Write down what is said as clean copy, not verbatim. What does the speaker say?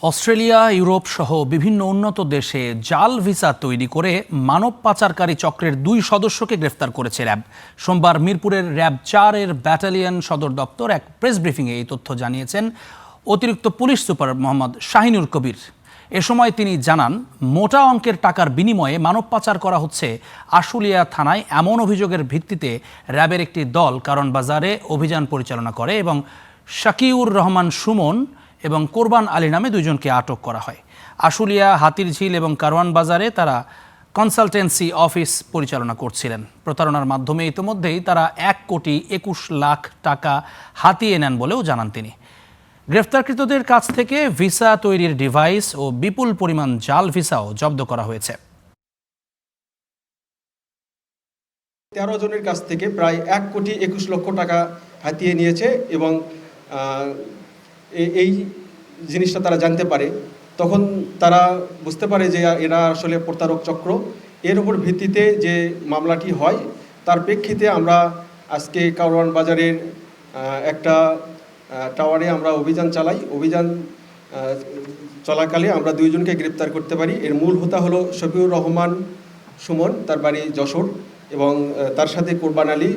Australia, Europe সহ বিভিন্ন উন্নত দেশে জাল ভিসা তৈরি করে মানব পাচারকারী চক্রের 2 সদস্যকে গ্রেফতার করেছে র্যাব। সোমবার মিরপুরের র্যাব-4 এর ব্যাটালিয়ন সদর দপ্তর এক প্রেস ব্রিফিংয়ে এই তথ্য জানিয়েছেন অতিরিক্ত পুলিশ সুপার মোহাম্মদ শাহিনুর কবির। এ সময় তিনি জানান, মোটা অঙ্কের টাকার বিনিময়ে মানব পাচার করা হচ্ছে। আশুলিয়া থানায় এমন অভিযোগের ভিত্তিতে র্যাবের একটি দল কারণ বাজারে অভিযান পরিচালনা করে এবং শাকিউর রহমান সুমন এবং কোরবান আলী নামে 2 জনকে আটক করা হয়। আশুলিয়া, হাতিরঝিল এবং কারওয়ান বাজারে তারা কনসালটেন্সি অফিস পরিচালনা করছিলেন। প্রতারণার মাধ্যমে ইতিমধ্যেই তারা 1,21 লাখ টাকা হাতিয়ে নেন বলেও জানান তিনি। গ্রেফতারকৃতদের কাছ থেকে ভিসা তৈরির ডিভাইস ও বিপুল পরিমাণ জাল ভিসাও জব্দ করা হয়েছে। 13 জনের কাছ থেকে প্রায় 1,21 লক্ষ টাকা হাতিয়ে নিয়েছে এবং এই জিনিসটা তারা জানতে পারে। তখন তারা বুঝতে পারে যে এরা আসলে প্রতারক চক্র। এর উপর ভিত্তিতে যে মামলাটি হয় তার প্রেক্ষিতে আমরা আজকে কারওয়ান বাজারের একটা টাওয়ারে আমরা অভিযান চালাই। অভিযান চলাকালে আমরা 2 জনকে গ্রেপ্তার করতে পারি। এর মূল হোতা হলো শফিউর রহমান সুমন, তার বাড়ি যশোর, এবং তার সাথে কোরবান আলী